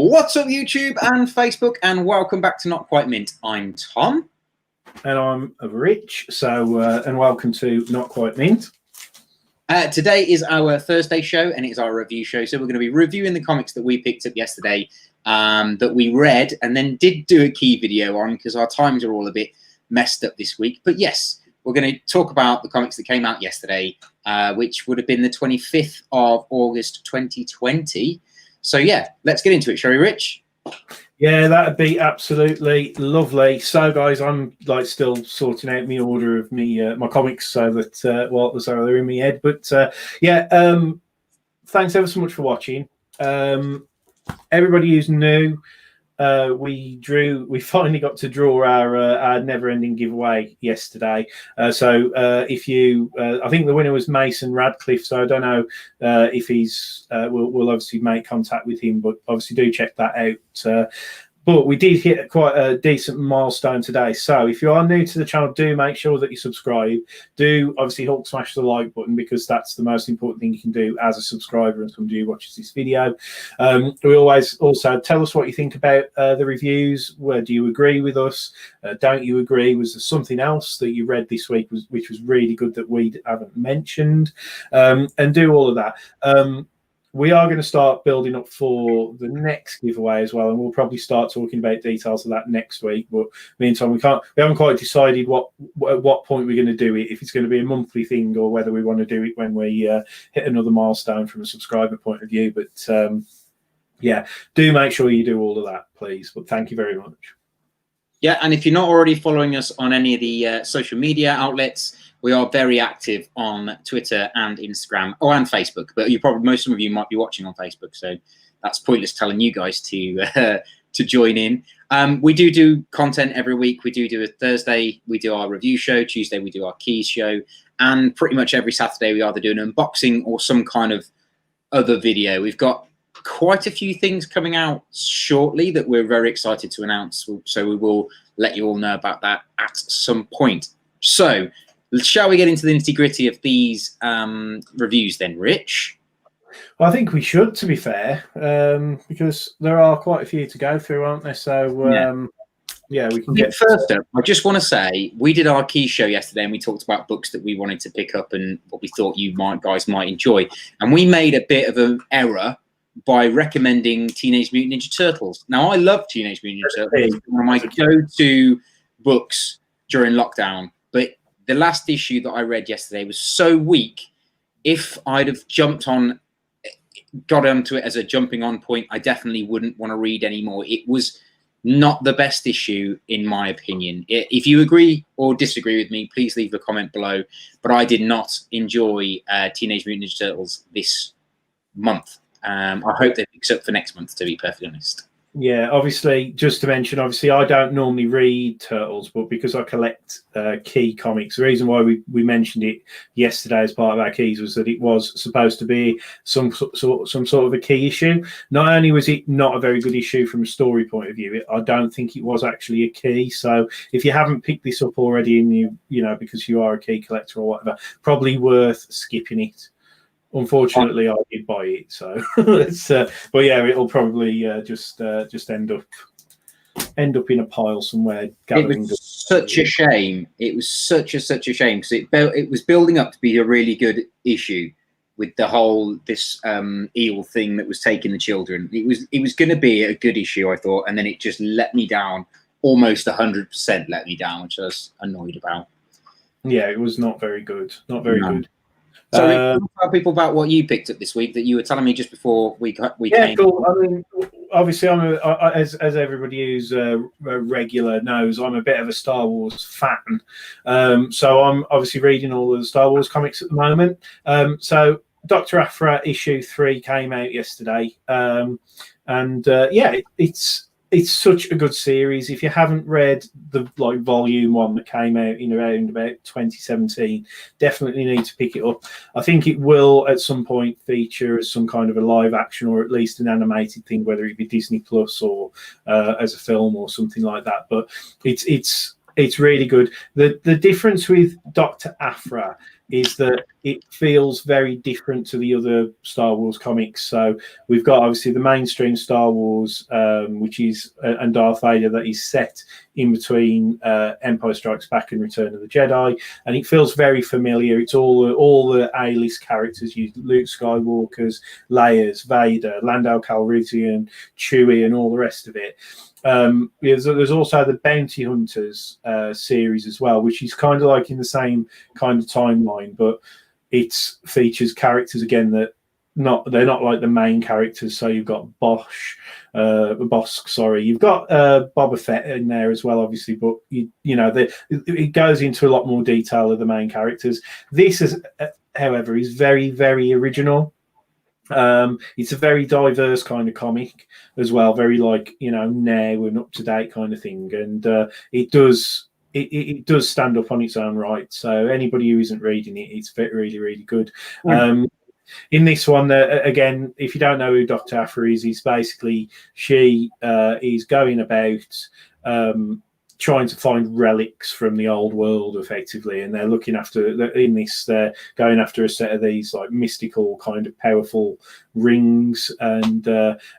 What's up, YouTube and Facebook, and welcome back to Not Quite Mint. I'm Tom. And I'm Rich, and welcome to Not Quite Mint. Today is our Thursday show, and it's our review show. So we're going to be reviewing the comics that we picked up yesterday, that we read, and then did do a key video on, because our times are all a bit messed up this week. But yes, we're going to talk about the comics that came out yesterday, which would have been the 25th of August 2020. So yeah, let's get into it, shall we, Rich? Yeah, that'd be absolutely lovely. So, guys, I'm still sorting out my order of my comics, so that they're in my head. But thanks ever so much for watching. Everybody who's new, we finally got to draw our never-ending giveaway yesterday. If you, I think the winner was Mason Radcliffe. So I don't know if he's. We'll obviously make contact with him, but obviously do check that out. But we did hit quite a decent milestone today. So if you are new to the channel, do make sure that you subscribe. Do obviously Hulk smash the like button, because that's the most important thing you can do as a subscriber and somebody who watches this video. We always also tell us what you think about the reviews. Where do you agree with us? Don't you agree? Was there something else that you read this week which was really good that we haven't mentioned? And do all of that. We are going to start building up for the next giveaway as well, and we'll probably start talking about details of that next week. But meantime, we haven't quite decided at what point we're going to do it. If it's going to be a monthly thing, or whether we want to do it when we hit another milestone from a subscriber point of view. But yeah, do make sure you do all of that, please. But thank you very much. Yeah, and if you're not already following us on any of the social media outlets, we are very active on Twitter and Instagram, and Facebook. But most of you might be watching on Facebook, so that's pointless telling you guys to join in. We do content every week. We do a Thursday, we do our review show. Tuesday, we do our keys show, and pretty much every Saturday we either do an unboxing or some kind of other video. We've got quite a few things coming out shortly that we're very excited to announce. So we will let you all know about that at some point. So, shall we get into the nitty-gritty of these reviews then, Rich? Well, I think we should, to be fair, because there are quite a few to go through, aren't there? So, yeah, we can get... First up, I just want to say, we did our key show yesterday, and we talked about books that we wanted to pick up and what we thought you guys might enjoy. And we made a bit of an error by recommending Teenage Mutant Ninja Turtles. Now, I love Teenage Mutant Ninja Turtles. It's one of my go-to books during lockdown. But the last issue that I read yesterday was so weak. If I'd have got onto it as a jumping on point, I definitely wouldn't want to read anymore. It was not the best issue, in my opinion. If you agree or disagree with me, please leave a comment below. But I did not enjoy Teenage Mutant Ninja Turtles this month. I hope that picks up for next month, to be perfectly honest. Yeah, obviously, just to mention, I don't normally read Turtles, but because I collect key comics, the reason why we mentioned it yesterday as part of our keys was that it was supposed to be some sort of a key issue. Not only was it not a very good issue from a story point of view, I don't think it was actually a key. So if you haven't picked this up already, and you know, because you are a key collector or whatever, probably worth skipping it. Unfortunately, I did buy it, so but yeah, it'll probably just end up in a pile somewhere. It was such a shame. It was such a shame, because it was building up to be a really good issue with the whole eel thing that was taking the children. It was going to be a good issue, I thought, and then it just let me down, almost 100% let me down, which I was annoyed about. Yeah, it was not very good. Not very good. So tell people about what you picked up this week that you were telling me just before we came. Yeah, cool. I mean, obviously, as everybody who's a regular knows, I'm a bit of a Star Wars fan. So I'm obviously reading all of the Star Wars comics at the moment. So Dr. Aphra issue 3 came out yesterday, yeah, it's such a good series. If you haven't read the volume 1 that came out in around about 2017, definitely need to pick it up. I think it will at some point feature as some kind of a live action, or at least an animated thing, whether it be Disney Plus or as a film or something like that. But it's really good. The difference with Dr. Aphra is that it feels very different to the other Star Wars comics. So we've got obviously the mainstream Star Wars, which is and Darth Vader, that is set in between Empire Strikes Back and Return of the Jedi, and it feels very familiar. It's all the A-list characters: Luke Skywalker's, Leia's, Vader, Lando Calrissian, Chewie, and all the rest of it. There's also the Bounty Hunters series as well, which is kind of like in the same kind of timeline, but it features characters again that they're not like the main characters. So you've got Bosk, sorry, you've got Boba Fett in there as well, obviously, but it goes into a lot more detail of the main characters. This is, however, is very, very original. It's a very diverse kind of comic as well, very like now and up to date kind of thing, and it does stand up on its own right. So anybody who isn't reading it, it's really, really good. In this one, again, if you don't know who Dr. Aphra is, basically she is going about trying to find relics from the old world, effectively, and they're looking after. They're going after a set of these like mystical kind of powerful rings, and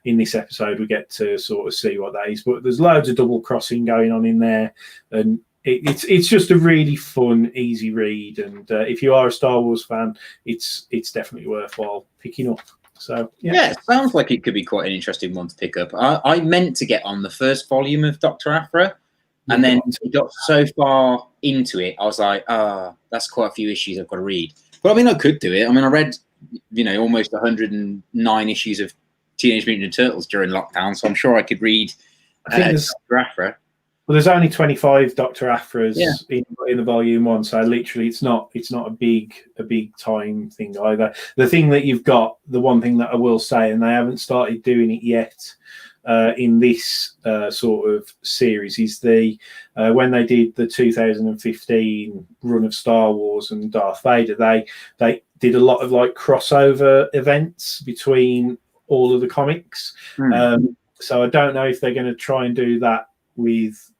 in this episode we get to sort of see what that is. But there's loads of double crossing going on in there, and it's just a really fun, easy read. And if you are a Star Wars fan, it's definitely worthwhile picking up. So yeah, it sounds like it could be quite an interesting one to pick up. I meant to get on the first volume of Dr. Aphra. And then we got so far into it, I was like, that's quite a few issues I've got to read. But I mean, I could do it. I mean, I read, almost 109 issues of Teenage Mutant Ninja Turtles during lockdown, so I'm sure I could read Dr. Aphra. Well, there's only 25 Dr. Aphras in the volume one, so literally it's not a big time thing either. The thing that you've got, the one thing that I will say, and they haven't started doing it yet, in this sort of series, is when they did the 2015 run of Star Wars and Darth Vader, they did a lot of like crossover events between all of the comics. So I don't know if they're going to try and do that with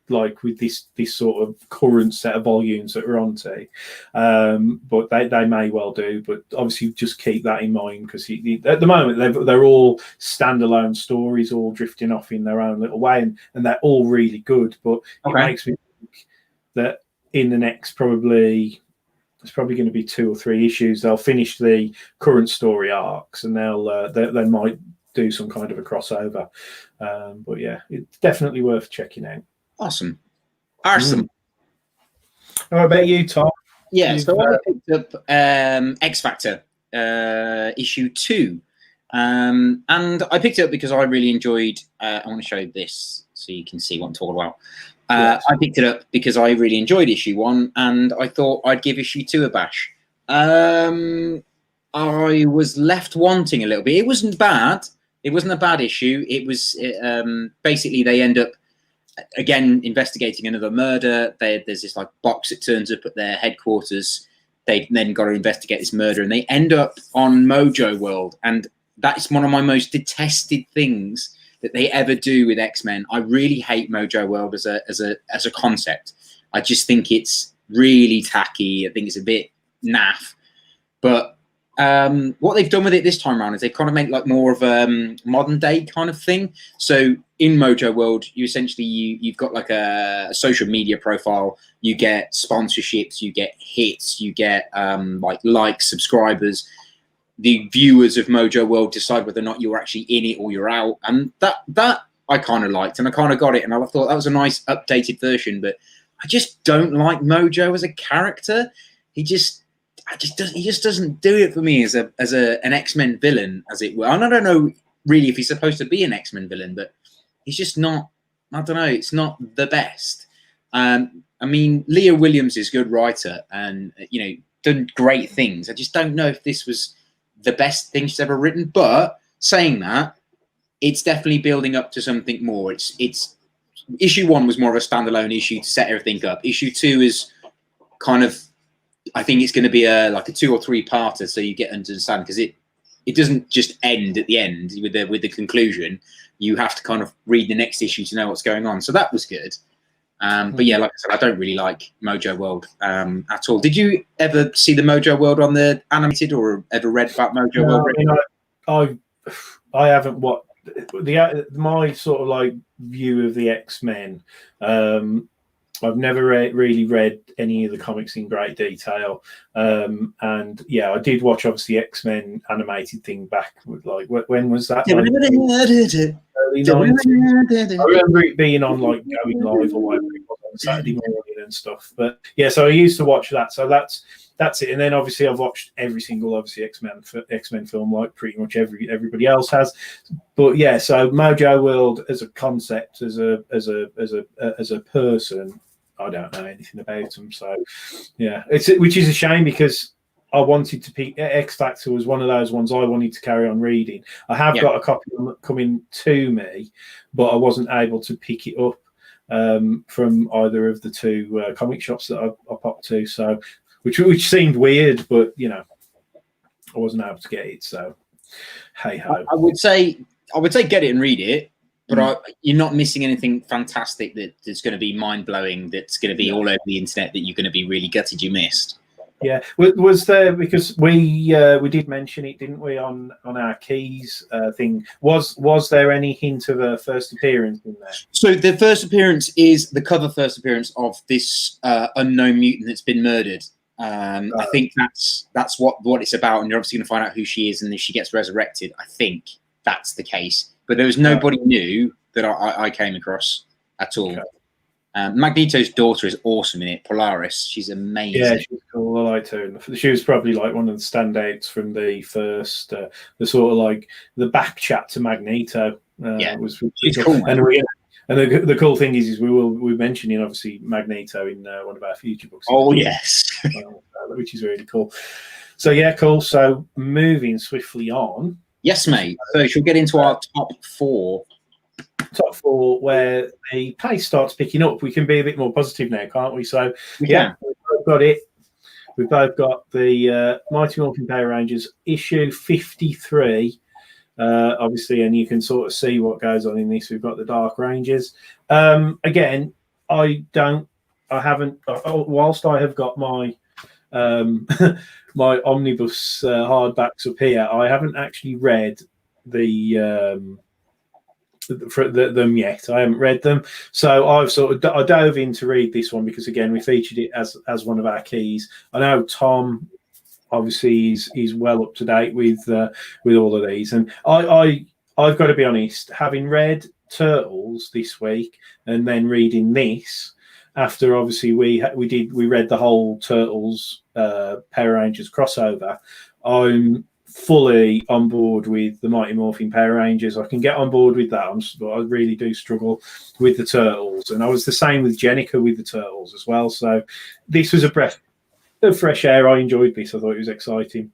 this sort of current set of volumes that we're onto, but they may well do. But obviously, just keep that in mind, because at the moment they're all standalone stories, all drifting off in their own little way, and they're all really good. But it makes me think that in the next it's probably going to be 2 or 3 issues, they'll finish the current story arcs, and they might do some kind of a crossover. But yeah, it's definitely worth checking out. Awesome. How about you, Tom? Yeah, so I picked up X Factor issue 2, and I picked it up because I really enjoyed. I want to show this so you can see what I'm talking about. I picked it up because I really enjoyed issue 1, and I thought I'd give issue 2 a bash. I was left wanting a little bit. It wasn't bad. It wasn't a bad issue. It was basically they end up again investigating another murder. There's this like box that turns up at their headquarters. They then got to investigate this murder, and they end up on Mojo World, and that's one of my most detested things that they ever do with X-Men. I really hate Mojo World as a concept. I just think it's really tacky. I think it's a bit naff. But what they've done with it this time around is they kind of make like more of a modern day kind of thing. So in Mojo World, you essentially you've got like a social media profile. You get sponsorships, you get hits, you get like likes, subscribers. The viewers of Mojo World decide whether or not you're actually in it or you're out, and that I kind of liked, and I kind of got it, and I thought that was a nice updated version. But I just don't like Mojo as a character. He just doesn't do it for me as an X-Men villain, as it were. And I don't know really if he's supposed to be an X-Men villain, but he's just not. I don't know. It's not the best. I mean, Leah Williams is a good writer, and done great things. I just don't know if this was the best thing she's ever written. But saying that, it's definitely building up to something more. It's issue 1 was more of a standalone issue to set everything up. Issue 2 is kind of, I think it's going to be like a 2 or 3 parter, so you get to understand, because it doesn't just end at the end with the conclusion. You have to kind of read the next issue to know what's going on. So that was good. But yeah, like I said, I don't really like Mojo World at all. Did you ever see the Mojo World on the animated, or ever read about Mojo World? I mean, I haven't. What my sort of like view of the X-Men. I've never really read any of the comics in great detail, and yeah, I did watch obviously X-Men animated thing back. Like when was that? Like, early 90s. I remember it being on like Going Live or whatever it was on Saturday morning and stuff. But yeah, so I used to watch that. So that's it. And then obviously I've watched every single X-Men film, like pretty much everybody else has. But yeah, so Mojo World as a concept, as a person, I don't know anything about them. So yeah, which is a shame, because I wanted to pick X Factor was one of those ones I wanted to carry on reading. I have got a copy coming to me, but I wasn't able to pick it up from either of the two comic shops that I popped to. So, which seemed weird, but you know, I wasn't able to get it. So, hey ho. I would say get it and read it, but you're not missing anything fantastic that's going to be mind blowing. That's going to be all over the internet that you're going to be really gutted you missed. Yeah, was there, because we did mention it, didn't we, on our keys thing? Was there any hint of a first appearance in there? So the first appearance is the cover first appearance of this unknown mutant that's been murdered. I think that's what it's about, and you're obviously going to find out who she is, and if she gets resurrected, I think that's the case. But there was nobody new that I came across at all. Okay. Magneto's daughter is awesome in it. Polaris, she's amazing. Yeah, she's cool. I liked her. She was probably like one of the standouts from the first, the sort of like the back chat to Magneto. Was she's cool. And the cool thing is we're mentioning obviously Magneto in one of our future books. Oh yes, which is really cool. So yeah, cool. So moving swiftly on. Yes, mate. So she'll get into our top four, where the pace starts picking up. We can be a bit more positive now, can't we? So we've both got it. We've both got the Mighty Morphin Power Rangers issue 53. Obviously, and you can sort of see what goes on in this. We've got the Dark Rangers. Again, whilst I have got my my omnibus hardbacks up here, I haven't actually read them yet. I haven't read them, so I dove in to read this one because again we featured it as one of our keys. I know Tom obviously is well up to date with all of these, and I've got to be honest, having read Turtles this week and then reading this after obviously we read the whole Turtles Power Rangers crossover, I'm fully on board with the Mighty Morphin Power Rangers. I can get on board with that, but I really do struggle with the Turtles, and I was the same with Jennica with the Turtles as well. So this was a breath of fresh air. I enjoyed this. I thought it was exciting.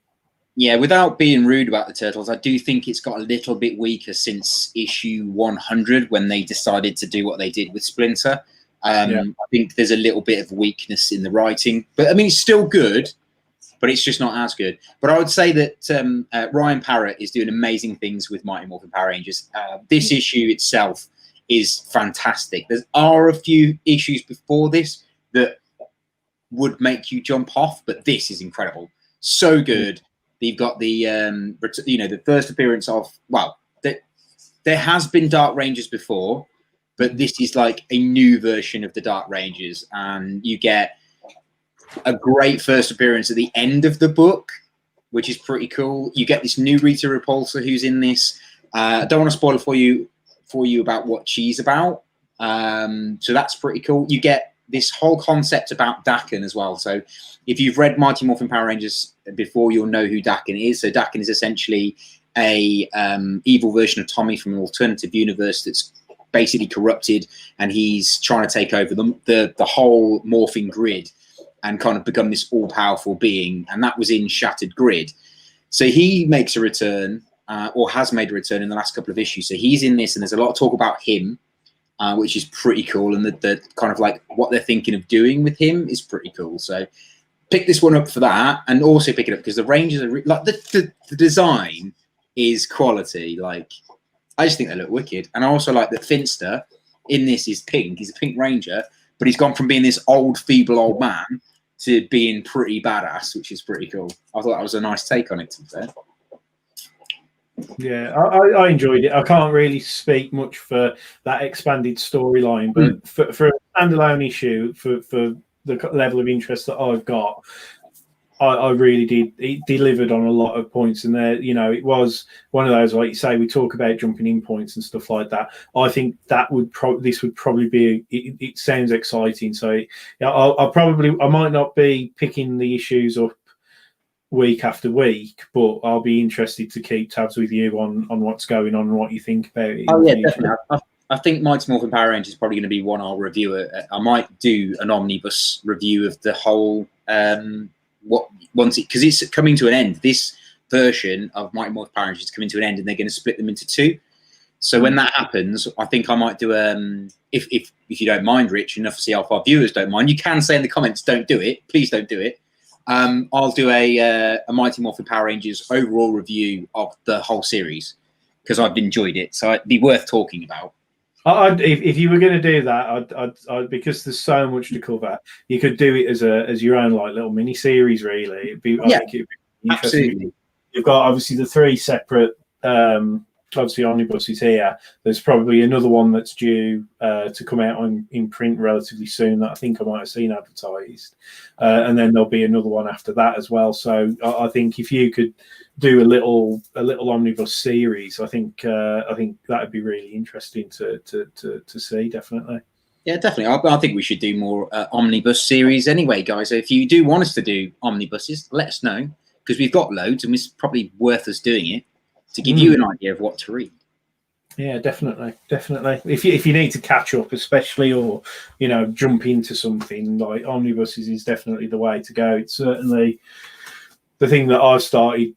Yeah, without being rude about the Turtles, I do think it's got a little bit weaker since issue 100 when they decided to do what they did with Splinter. I think there's a little bit of weakness in the writing, but I mean it's still good, but it's just not as good. But I would say that Ryan Parrott is doing amazing things with Mighty Morphin Power Rangers. This issue itself is fantastic. There are a few issues before this that would make you jump off, but this is incredible. So good. You've got the the first appearance of, well, there has been Dark Rangers before, but this is like a new version of the Dark Rangers, and you get a great first appearance at the end of the book, which is pretty cool. You get this new Rita Repulsa who's in this. I don't want to spoil for you about what she's about. So that's pretty cool. You get this whole concept about Daken as well. So if you've read Mighty Morphin Power Rangers before, you'll know who Daken is. So Daken is essentially a evil version of Tommy from an alternative universe that's basically corrupted, and he's trying to take over the whole morphing grid and kind of become this all-powerful being, and that was in Shattered Grid. So he makes a return, or has made a return in the last couple of issues. So he's in this, and there's a lot of talk about him, which is pretty cool, and the kind of like what they're thinking of doing with him is pretty cool. So pick this one up for that, and also pick it up because the Rangers are like the design is quality. Like I just think they look wicked, and I also like that Finster in this is pink. He's a pink ranger, but he's gone from being this old, feeble old man to being pretty badass, which is pretty cool. I thought that was a nice take on it, to be fair. Yeah, I enjoyed it. I can't really speak much for that expanded storyline, but for a standalone issue, for the level of interest that I've got, I really did. It delivered on a lot of points, and there, you know, it was one of those, like you say, we talk about jumping in points and stuff like that. I think that this would probably be. It sounds exciting, so I might not be picking the issues up week after week, but I'll be interested to keep tabs with you on what's going on and what you think about it. Oh yeah, definitely. I think Mighty Morphin Power Rangers is probably going to be one I'll review. I might do an omnibus review of the whole because it's coming to an end. This version of Mighty Morphin Power Rangers is coming to an end, and they're going to split them into two. So when that happens, I think I might do if you don't mind, Rich, and obviously if our viewers don't mind, you can say in the comments, don't do it. Please don't do it. I'll do a Mighty Morphin Power Rangers overall review of the whole series because I've enjoyed it, so it'd be worth talking about. If you were going to do that, I'd because there's so much to cover. You could do it as your own like little mini series. Really, I think it'd be interesting. Absolutely. You've got obviously the three separate obviously omnibuses here. There's probably another one that's due to come out in print relatively soon that I think I might have seen advertised, and then there'll be another one after that as well. So I think if you could do a little omnibus series, I think that'd be really interesting to see. Definitely. Yeah, definitely. I think we should do more omnibus series anyway, guys. So if you do want us to do omnibuses, let us know because we've got loads, and it's probably worth us doing it to give you an idea of what to read. Yeah, definitely. If you need to catch up, especially, or jump into something, like omnibuses is definitely the way to go. It's certainly the thing that I've started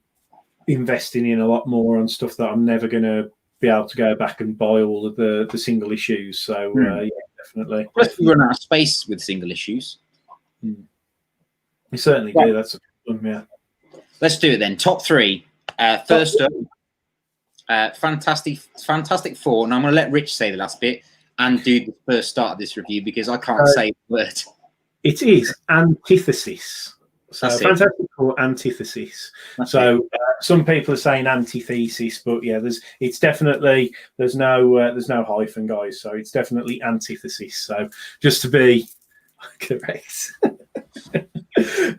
investing in a lot more on stuff that I'm never going to be able to go back and buy all of the single issues. So yeah, definitely. Plus, we run out of space with single issues. You certainly do. That's a problem. Yeah. Let's do it then. Top three. First up. Fantastic Four, and I'm going to let Rich say the last bit and do the first start of this review because I can't say the word. It is Antitheses. So Fantastic Four Antitheses. So some people are saying Antitheses, but yeah, there's no hyphen, guys. So it's definitely Antitheses. So just to be correct,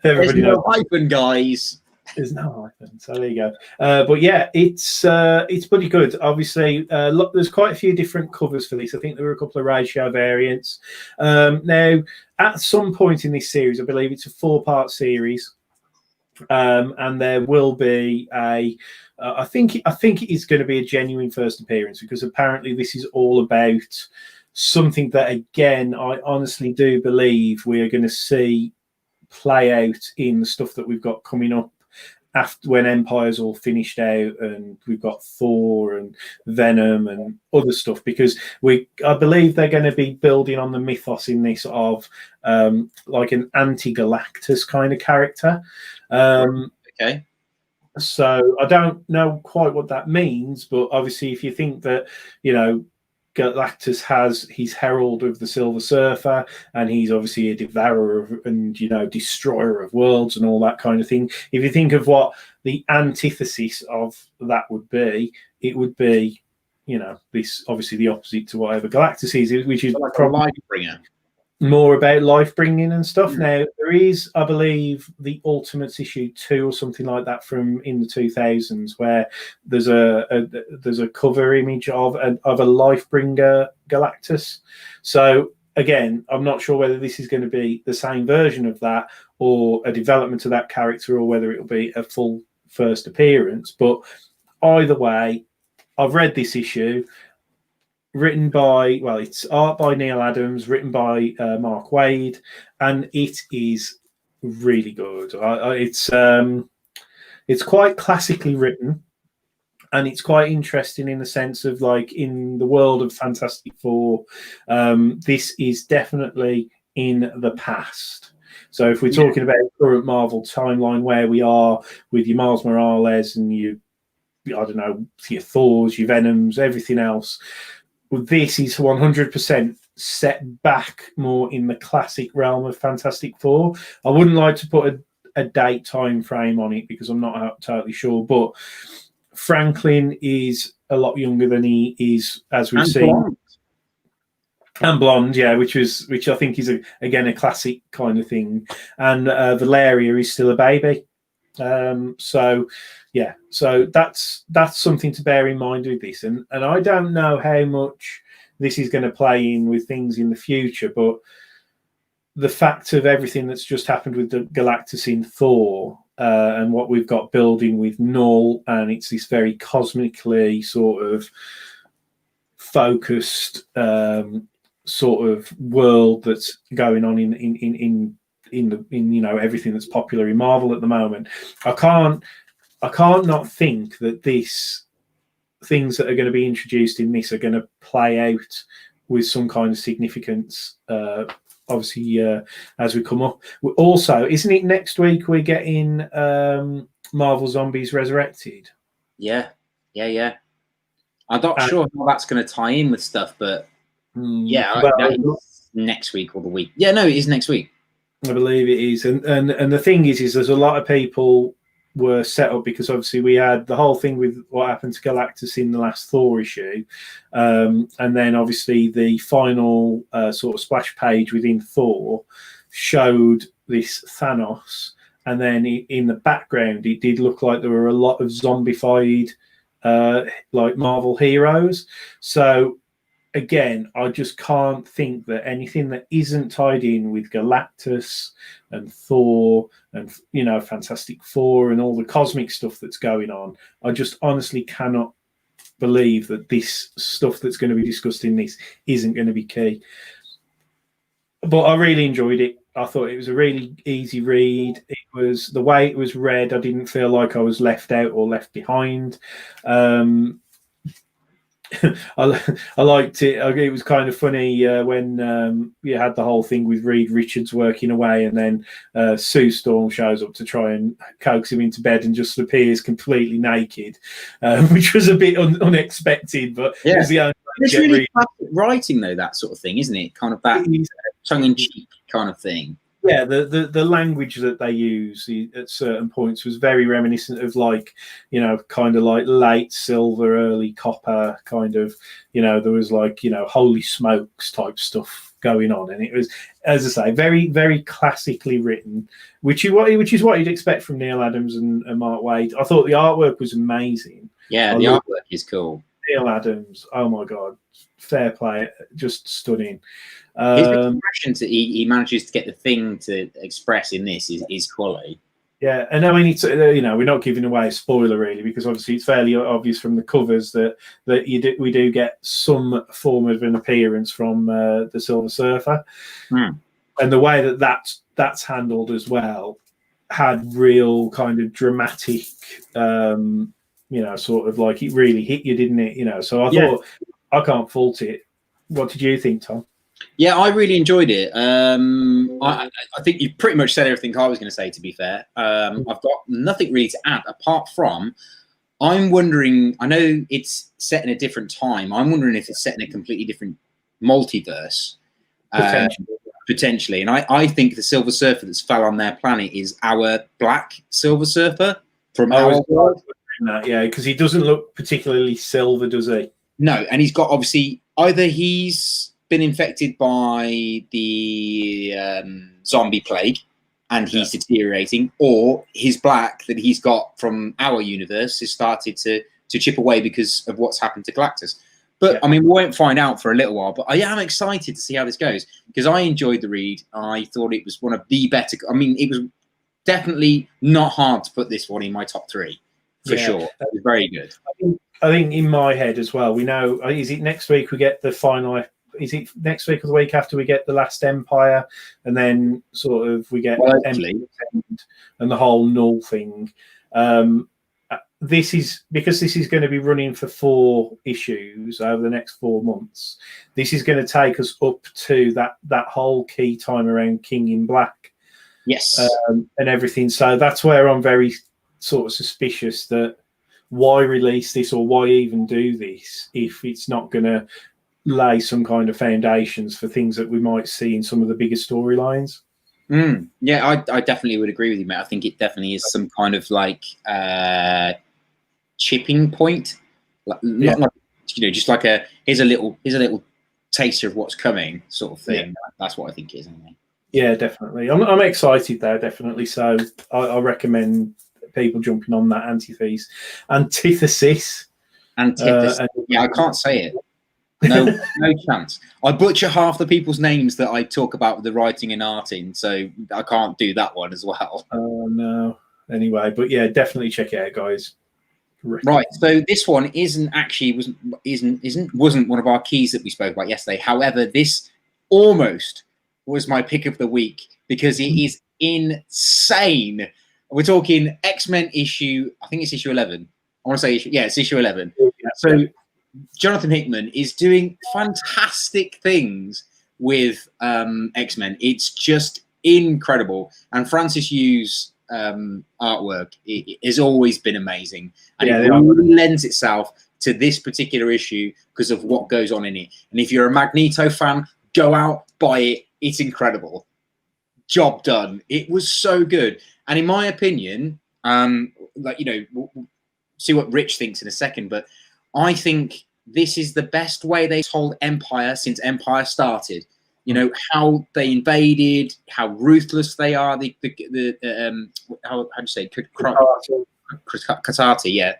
there's no hyphen, guys. There's no hyphen, so there you go. But yeah, it's pretty good. Obviously, look, there's quite a few different covers for this. I think there were a couple of ratio variants. Now, at some point in this series, I believe it's a 4-part series, and there will be I think it is going to be a genuine first appearance because apparently this is all about something that, again, I honestly do believe we are going to see play out in the stuff that we've got coming up after when Empire's all finished out and we've got Thor and Venom and other stuff, because I believe they're going to be building on the mythos in this of like an anti-Galactus kind of character. Okay. So I don't know quite what that means, but obviously if you think that, Galactus has his herald of the Silver Surfer, and he's obviously a devourer and destroyer of worlds and all that kind of thing. If you think of what the antithesis of that would be, it would be, this obviously the opposite to whatever Galactus is, which is like probably a life bringer. More about life bringing and stuff. Now there is, I believe, the Ultimates issue 2 or something like that from in the 2000s, where there's a cover image of a life bringer Galactus. So again, I'm not sure whether this is going to be the same version of that or a development of that character, or whether it'll be a full first appearance. But either way, I've read this issue. Written by, it's art by Neil Adams, written by Mark Waid, and it is really good. It's quite classically written, and it's quite interesting in the sense of, like, in the world of Fantastic Four, this is definitely in the past. So if we're talking about current Marvel timeline, where we are with your Miles Morales and your Thors, your Venoms, everything else, this is 100% set back more in the classic realm of Fantastic Four. I wouldn't like to put a date time frame on it because I'm not totally sure, but Franklin is a lot younger than he is, as we've seen. Blonde. And blonde, yeah, which I think is again a classic kind of thing. And Valeria is still a baby. So that's something to bear in mind with this. And I don't know how much this is going to play in with things in the future, but the fact of everything that's just happened with the Galactus in Thor, and what we've got building with Null, and it's this very cosmically sort of focused sort of world that's going on in everything that's popular in Marvel at the moment. I can't not think that things that are going to be introduced in this are going to play out with some kind of significance. Obviously, as we come up. Also, isn't it next week we're getting Marvel Zombies Resurrected? Yeah. I'm not sure how that's going to tie in with stuff, but that is next week or the week. Yeah, no, it is next week. I believe it is, and the thing is there's a lot of people were set up because obviously we had the whole thing with what happened to Galactus in the last Thor issue, and then obviously the final sort of splash page within Thor showed this Thanos, and then in the background it did look like there were a lot of zombified like Marvel heroes. So again, I just can't think that anything that isn't tied in with Galactus and Thor and, Fantastic Four and all the cosmic stuff that's going on, I just honestly cannot believe that this stuff that's going to be discussed in this isn't going to be key. But I really enjoyed it. I thought it was a really easy read. It was the way it was read. I didn't feel like I was left out or left behind. I liked it. It was kind of funny when you had the whole thing with Reed Richards working away, and then Sue Storm shows up to try and coax him into bed and just appears completely naked, which was a bit unexpected. But yeah, it was the only it's really classic writing, though, that sort of thing, isn't it? Kind of that tongue-in-cheek kind of thing. Yeah, the language that they use at certain points was very reminiscent of kind of like late silver, early copper kind of, there was holy smokes type stuff going on. And it was, as I say, very, very classically written, which is what you'd expect from Neil Adams and Mark Waid. I thought the artwork was amazing. Yeah, the artwork is cool. Neil Adams, oh my God, fair play, just stunning. His expressions that he manages to get the thing to express in this is quality. Yeah, and I mean, it's we're not giving away a spoiler really, because obviously it's fairly obvious from the covers that we do get some form of an appearance from the Silver Surfer, and the way that's handled as well had real kind of dramatic, sort of like it really hit you, didn't it? So I thought I can't fault it. What did you think, Tom? Yeah, I really enjoyed it. I think you've pretty much said everything I was going to say, to be fair. I've got nothing really to add apart from I'm wondering, I know it's set in a different time. I'm wondering if it's set in a completely different multiverse. Potentially. And I think the Silver Surfer that's fell on their planet is our Black Silver Surfer from our world. Yeah, because he doesn't look particularly silver, does he? No, and he's got obviously either he's been infected by the zombie plague and he's deteriorating, or his black that he's got from our universe has started to chip away because of what's happened to Galactus. But I mean, we won't find out for a little while, but I am excited to see how this goes because I enjoyed the read. I thought it was one of the better. I mean, it was definitely not hard to put this one in my top 3 for sure. It was very good. I think in my head as well, we know, is it next week we get the final, is it next week or the week after we get the Last Empire, and then sort of we get and the whole Null thing. This is because this is going to be running for 4 issues over the next 4 months. This is going to take us up to that whole key time around King in Black, and everything. So that's where I'm very sort of suspicious that why release this or why even do this if it's not going to lay some kind of foundations for things that we might see in some of the bigger storylines. Yeah, I definitely would agree with you, mate. I think it definitely is some kind of like chipping point, not like, just like here's a little taster of what's coming sort of thing. That's what I think it is, anyway. Yeah, definitely. I'm excited there, definitely. So I recommend people jumping on that Antitheses. Antitheses. Yeah, I can't say it. No chance. I butcher half the people's names that I talk about with the writing and arting, so I can't do that one as well. Oh no. Anyway, but yeah, definitely check it out, guys. Right. So this one wasn't one of our keys that we spoke about yesterday. However, this almost was my pick of the week because it is insane. We're talking Xmen issue. I think it's issue 11. I want to say it's issue 11. Yeah. So Jonathan Hickman is doing fantastic things with Xmen. It's just incredible. And Francis Yu's artwork has always been amazing. And it really lends itself to this particular issue because of what goes on in it. And if you're a Magneto fan, go out, buy it. It's incredible. Job done. It was so good. And in my opinion, we'll see what Rich thinks in a second, but I think this is the best way they told Empire since Empire started. How they invaded, how ruthless they are. How do you say Katati? Yeah.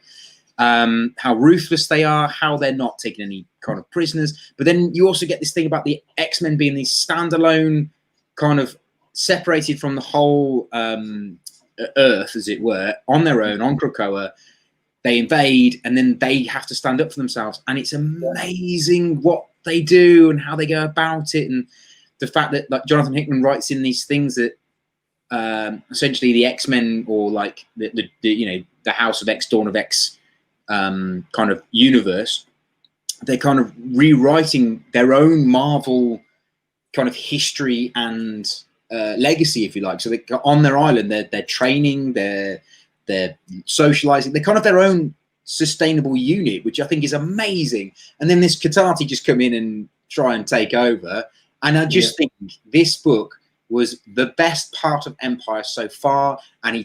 How ruthless they are, how they're not taking any kind of prisoners. But then you also get this thing about the X-Men being these standalone, kind of separated from the whole Earth, as it were, on their own, on Krakoa. They invade, and then they have to stand up for themselves. And it's amazing what they do and how they go about it. And the fact that like Jonathan Hickman writes in these things that essentially the X-Men or like the House of X, Dawn of X kind of universe, they're kind of rewriting their own Marvel kind of history and legacy, if you like. So they on their island, they're training, they're socializing, they're kind of their own sustainable unit, which I think is amazing. And then this Katati just come in and try and take over. And I just think this book was the best part of Empire so far. And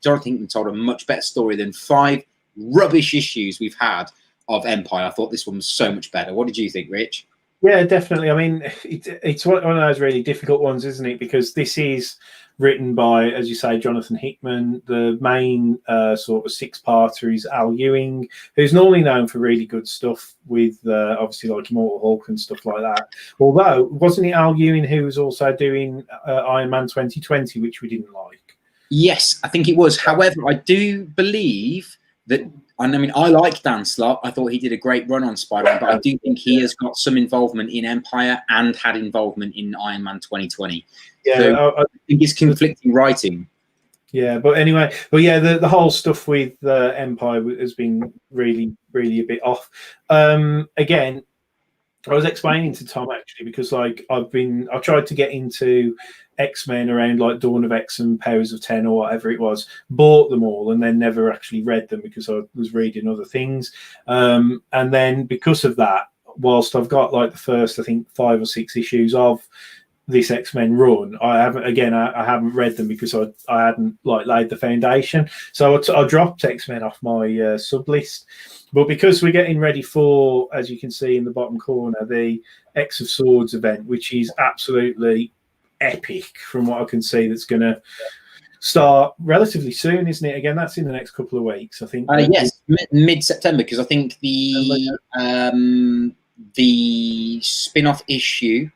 Jonathan Hickman told a much better story than 5 rubbish issues we've had of Empire. I thought this one was so much better. What did you think, Rich? Yeah, definitely. I mean, it's one of those really difficult ones, isn't it? Because this is written by, as you say, Jonathan Hickman. The main sort of 6-parter is Al Ewing, who's normally known for really good stuff with obviously like Immortal Hulk and stuff like that. Although, wasn't it Al Ewing who was also doing Iron Man 2020, which we didn't like? Yes, I think it was. However, I do believe that, I mean, I like Dan Slott. I thought he did a great run on Spider-Man, but I do think he has got some involvement in Empire and had involvement in Iron Man 2020. Yeah, so I think it's conflicting writing. Yeah, but anyway, the whole stuff with Empire has been really, really a bit off. Again, I was explaining to Tom actually because like I tried to get into X-Men around like Dawn of X and Powers of 10 or whatever it was, bought them all and then never actually read them because I was reading other things. And then because of that, whilst I've got like the first, I think 5 or 6 issues of this X-Men run, I haven't read them because I hadn't like laid the foundation. So I dropped X-Men off my sub list. But because we're getting ready for, as you can see in the bottom corner, the X of Swords event, which is absolutely epic from what I can see, that's going to start relatively soon, isn't it? Again, that's in the next couple of weeks, I think. Yes, mid-September, because I think the spin-off issue,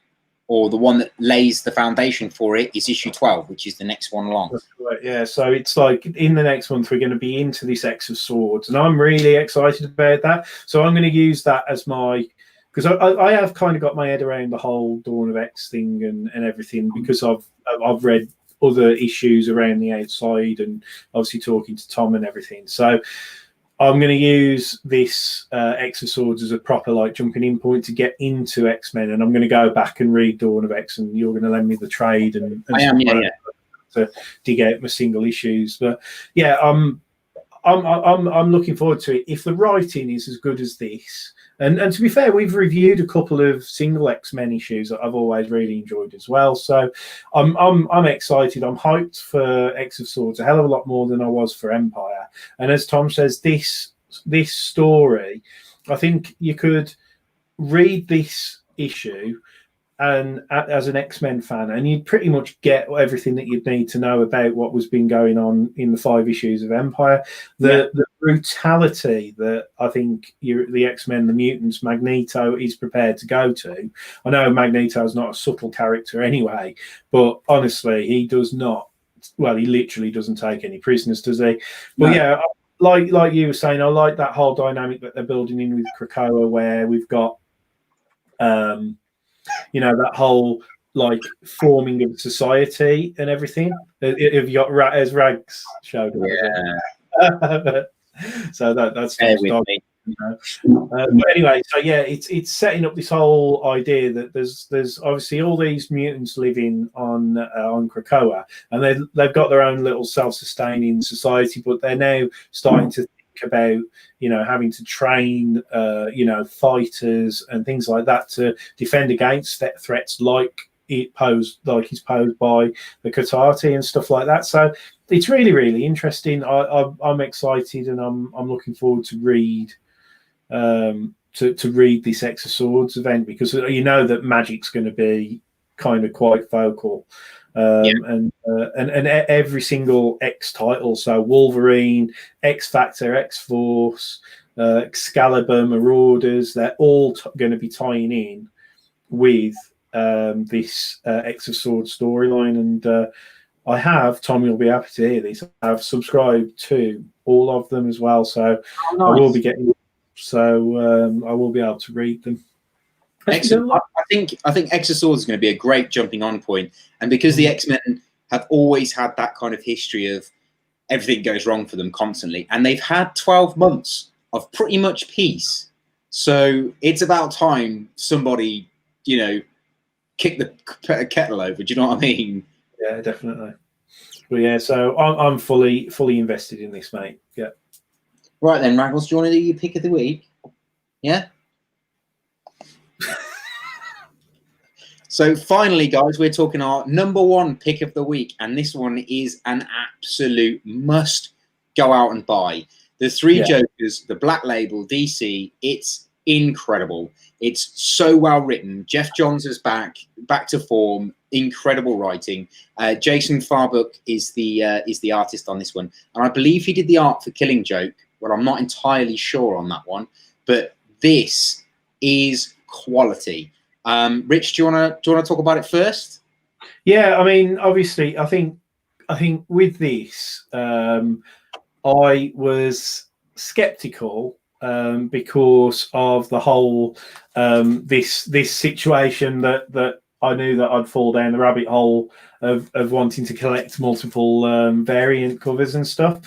or the one that lays the foundation for it, is issue 12, which is the next one along. That's right, yeah. So it's like in the next month we're going to be into this X of Swords, and I'm really excited about that. So I'm going to use that as my, because I have kind of got my head around the whole Dawn of X thing and everything, because I've read other issues around the outside and obviously talking to Tom and everything. So I'm going to use this X of Swords as a proper like jumping in point to get into X-Men, and I'm going to go back and read Dawn of X, and you're going to lend me the trade and I am, yeah. to dig out my single issues. But yeah, I'm looking forward to it. If the writing is as good as this, and to be fair, we've reviewed a couple of single X-Men issues that I've always really enjoyed as well. So I'm excited. I'm hyped for X of Swords a hell of a lot more than I was for Empire. And as Tom says, this story, I think you could read this issue and as an X-Men fan, and you'd pretty much get everything that you'd need to know about what was been going on in the 5 issues of Empire. The brutality that I think the X-Men, the mutants, Magneto is prepared to go to. I know Magneto's not a subtle character anyway, but honestly, he does not. Well, he literally doesn't take any prisoners, does he? But yeah, like you were saying, I like that whole dynamic that they're building in with Krakoa, where we've got that whole like forming of society and everything. If you got as Rags showed, so that's but anyway, so yeah, it's setting up this whole idea that there's obviously all these mutants living on Krakoa, and they've got their own little self-sustaining society, but they're now starting to about having to train fighters and things like that to defend against threats like is posed by the Katati and stuff like that. So it's really, really interesting. I'm excited, and I'm looking forward to read to read this X of Swords event, because that magic's going to be kind of quite focal. And every single X title, so Wolverine, X Factor, X Force, Excalibur, Marauders, they're all going to be tying in with this X of Swords storyline. And I have, Tommy will be happy to hear this, I've subscribed to all of them as well, so nice. I will be getting, so I will be able to read them. Excellent. I think X of Swords is going to be a great jumping on point, and because the X-Men have always had that kind of history of everything goes wrong for them constantly, and they've had 12 months of pretty much peace, so it's about time somebody kick the kettle over. Do you know what I mean? Yeah, definitely. But yeah, so I'm fully invested in this, mate. Yeah. Right then, Raggles, do you want to do your pick of the week? Yeah. So finally, guys, we're talking our #1 pick of the week, and this one is an absolute must go out and buy. The Three Jokers, the Black Label DC. It's incredible. It's so well written. Jeff Johns is back to form. Incredible writing. Jason Farbuck is the artist on this one, and I believe he did the art for Killing Joke. Well, I'm not entirely sure on that one, but this is quality. Rich, do you want to talk about it first? Yeah, I mean, obviously, I think with this, I was skeptical because of the whole this situation that I knew that I'd fall down the rabbit hole of wanting to collect multiple variant covers and stuff,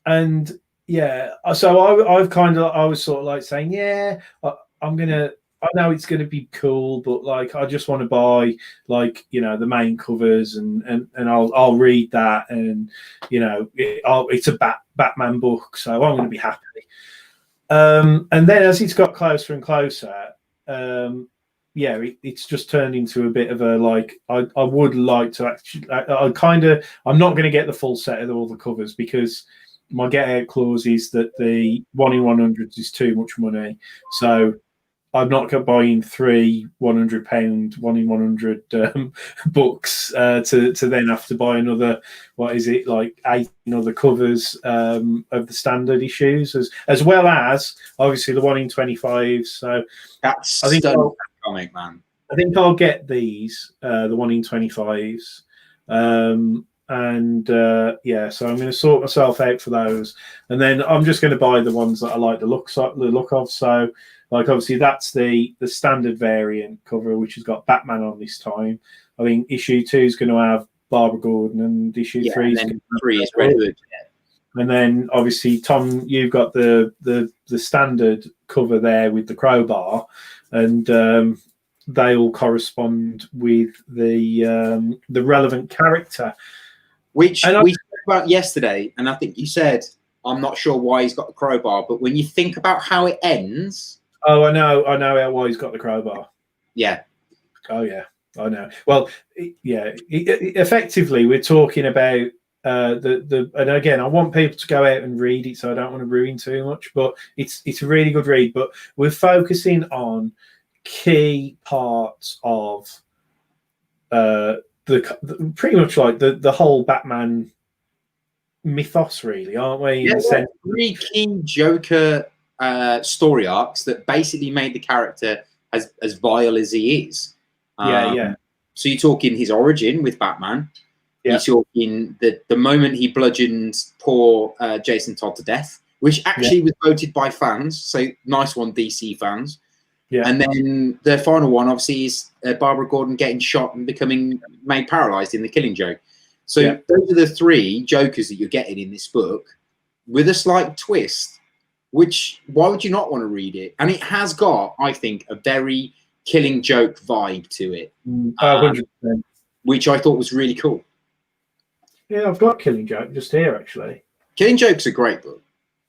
and yeah, so I was sort of like saying, yeah, I know it's going to be cool, but like I just want to buy the main covers and I'll read that, and it's a Batman book, so I'm going to be happy. And then as it's got closer and closer, it's just turned into a bit of a I would like to actually I'm not going to get the full set of all the covers, because my get out clause is that the 1 in 100 is too much money, so I'm not buying 3 £100 1 in 100 books to then have to buy another, 18 other covers of the standard issues, as well as obviously the 1 in 25. So that's comic, man. I think I'll get these the 1 in 25s. So I'm going to sort myself out for those, and then I'm just going to buy the ones that I like the look of. So obviously that's the standard variant cover, which has got Batman on this time. I think issue 2 is going to have Barbara Gordon, and issue 3 is Red Hood. And then obviously, Tom, you've got the standard cover there with the crowbar, and they all correspond with the relevant character. which we spoke about yesterday, and I think you said, I'm not sure why he's got the crowbar, but when you think about how it ends... Oh, I know why he's got the crowbar. Yeah. Oh, yeah, I know. Well, effectively, we're talking about and again, I want people to go out and read it, so I don't want to ruin too much, but it's a really good read. But we're focusing on key parts of pretty much like the whole Batman mythos, really, aren't we? Yeah, three key Joker story arcs that basically made the character as vile as he is. So you're talking his origin with Batman. Yeah. You're talking the moment he bludgeoned poor Jason Todd to death, which actually was voted by fans. So nice one, DC fans. Yeah. And then the final one, obviously, is Barbara Gordon getting shot and becoming made paralyzed in The Killing Joke. So those are the three Jokers that you're getting in this book, with a slight twist. Which, why would you not want to read it? And it has got, I think, a very Killing Joke vibe to it, 100%. Which I thought was really cool. Yeah, I've got Killing Joke just here, actually. Killing Joke's a great book.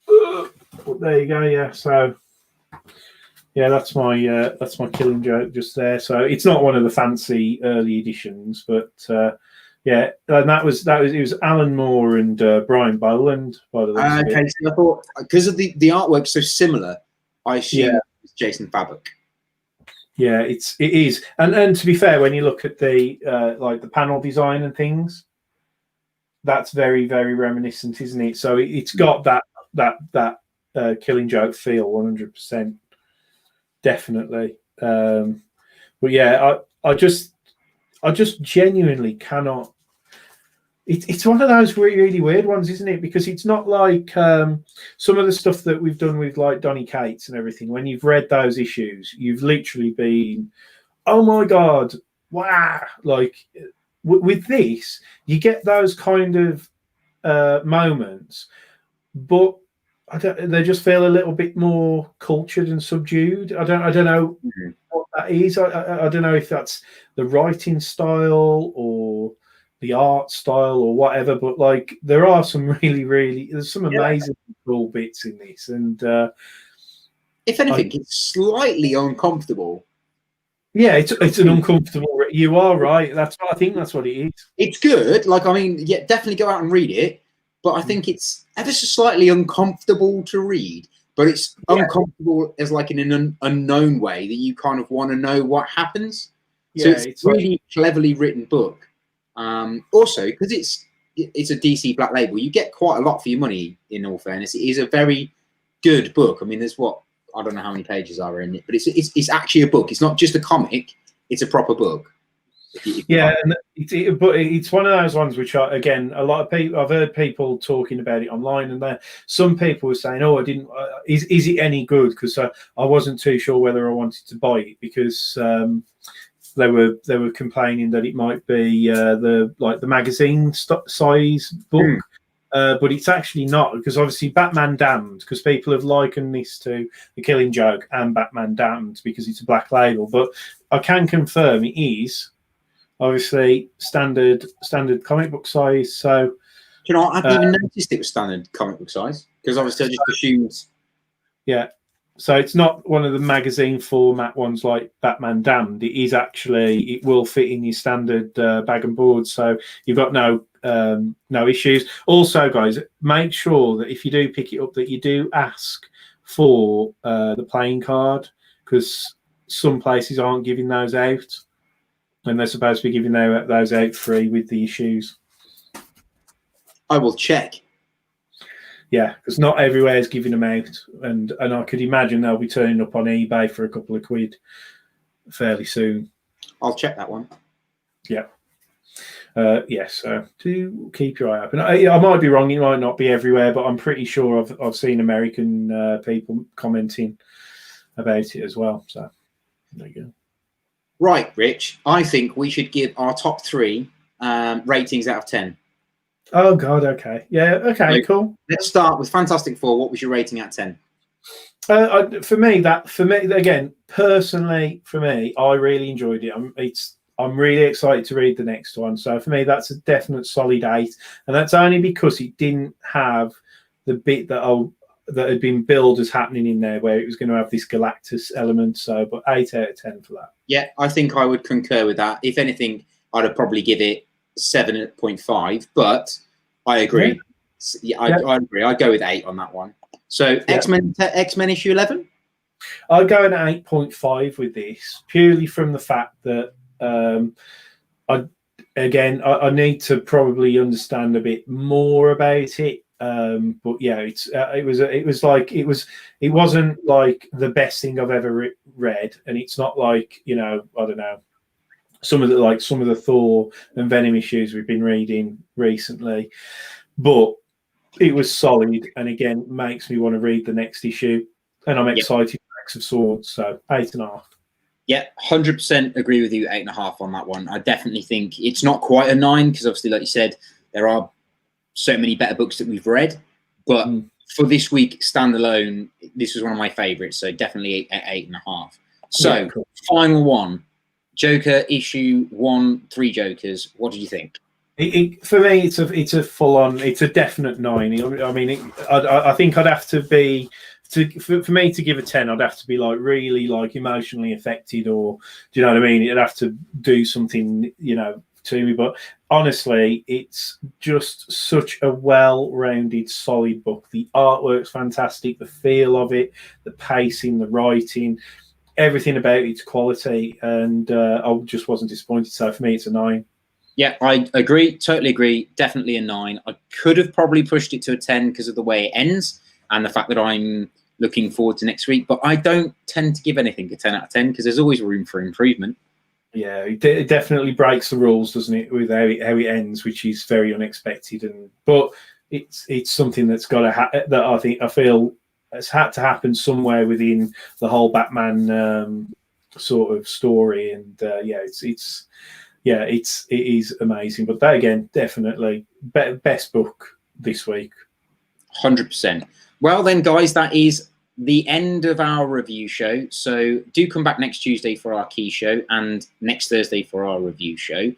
Well, there you go. Yeah, so yeah, that's my Killing Joke just there. So it's not one of the fancy early editions, but yeah, and it was Alan Moore and Brian Boland, by the way. Okay, so I thought, because of the artwork so similar, I assume it's Jason Fabok. Yeah, it is, and to be fair, when you look at the like the panel design and things, that's very, very reminiscent, isn't it? So it's got that Killing Joke feel, 100%, definitely. But yeah, I just genuinely cannot. It's one of those really weird ones, isn't it? Because it's not like some of the stuff that we've done with like Donny Cates and everything. When you've read those issues, you've literally been, oh my god, wow! Like with this, you get those kind of moments, but they just feel a little bit more cultured and subdued. I don't know what that is. I don't know if that's the writing style or the art style or whatever, but like there are some there's some amazing cool bits in this, and if anything, it's slightly uncomfortable. Yeah, it's an uncomfortable. You are right. I think that's what it is. It's good. Like, I mean, yeah, definitely go out and read it. But I think it's ever so slightly uncomfortable to read. But it's uncomfortable as like in an unknown way that you kind of want to know what happens. Yeah, so it's really cleverly written book. Also, because it's a DC Black Label, you get quite a lot for your money. In all fairness, it is a very good book. I mean, there's I don't know how many pages are in it, but it's actually a book. It's not just a comic; it's a proper book. And but it's one of those ones which are, again, a lot of people. I've heard people talking about it online, and some people were saying, "Oh, I didn't. Is it any good?" Because I wasn't too sure whether I wanted to buy it because they were complaining that it might be the magazine size book. But it's actually not, because obviously Batman Damned, because people have likened this to The Killing Joke and Batman Damned because it's a Black Label. But I can confirm it is obviously standard comic book size. So, you know, I hadn't even noticed it was standard comic book size, because obviously I just assumed. Yeah. So it's not one of the magazine format ones like Batman Damned. It is actually, it will fit in your standard bag and board. So you've got no issues. Also, guys, make sure that if you do pick it up, that you do ask for the playing card, because some places aren't giving those out, and they're supposed to be giving those out free with the issues. I will check. Yeah, because not everywhere is giving them out, and I could imagine they'll be turning up on eBay for a couple of quid fairly soon. I'll check that one. Yeah. Yes, do keep your eye open. I might be wrong; it might not be everywhere, but I'm pretty sure I've seen American people commenting about it as well. So there you go. Right, Rich. I think we should give our top 3 ratings out of 10. Oh God, okay, yeah, okay, cool. Let's start with Fantastic Four. What was your rating out of 10? For me, again, personally, for me, I really enjoyed it. I'm really excited to read the next one. So for me, that's a definite solid 8, and that's only because it didn't have the bit that had been billed as happening in there, where it was going to have this Galactus element. So, but 8 out of 10 for that. Yeah, I think I would concur with that. If anything, I'd probably give it 7.5, but I agree. Yeah, I agree. I'd go with 8 on that one. So Xmen issue 11? I'll go at 8.5 with this, purely from the fact that I need to probably understand a bit more about it. But yeah, it wasn't like the best thing I've ever read, and it's not like, I don't know, some of the Thor and Venom issues we've been reading recently, but it was solid, and again makes me want to read the next issue, and I'm excited for X of Swords. So 8.5. Yeah, 100% agree with you. 8.5 on that one. I definitely think it's not quite a 9 because obviously, like you said, there are so many better books that we've read, but for this week standalone, this was one of my favorites. So definitely 8.5. So cool. Final one, Joker issue 1, 3 Jokers. What did you think? For me, it's a full on. It's a definite 9. I mean, I think I'd have to be for me to give a 10. I'd have to be like really like emotionally affected, or do you know what I mean? It'd have to do something, to me. But honestly, it's just such a well-rounded, solid book. The artwork's fantastic, the feel of it, the pacing, the writing, everything about it's quality, and I just wasn't disappointed. So for me, it's a 9. Yeah, I agree. Totally agree. Definitely a 9. I could have probably pushed it to a 10 because of the way it ends and the fact that I'm looking forward to next week. But I don't tend to give anything a 10 out of 10 because there's always room for improvement. Yeah, it definitely breaks the rules, doesn't it, with how it ends, which is very unexpected. But it's something that's got to that I feel has had to happen somewhere within the whole Batman sort of story. And it is amazing. But that again, definitely best book this week. 100%. Well then, guys, that is the end of our review show. So do come back next Tuesday for our key show and next Thursday for our review show.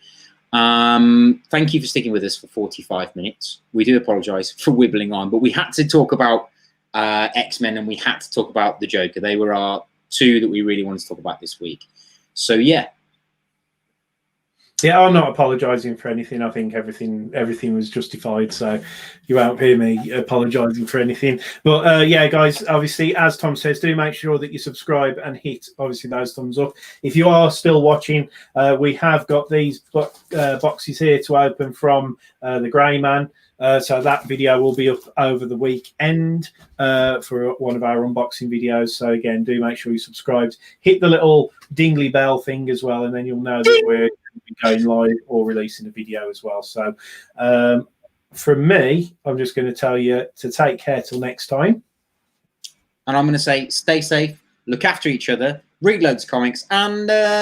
Thank you for sticking with us for 45 minutes. We do apologize for wibbling on, but we had to talk about X-Men and we had to talk about the Joker. They were our 2 that we really wanted to talk about this week. So yeah. Yeah, I'm not apologising for anything. I think everything was justified, so you won't hear me apologising for anything. But yeah, guys, obviously, as Tom says, do make sure that you subscribe and hit, obviously, those thumbs up. If you are still watching, we have got these boxes here to open from the Grey Man. So that video will be up over the weekend for one of our unboxing videos. So again, do make sure you subscribe. Hit the little dingly bell thing as well, and then you'll know that we're going live or releasing a video as well. So from me, I'm just going to tell you to take care till next time. And I'm going to say stay safe, look after each other, read loads of comics, and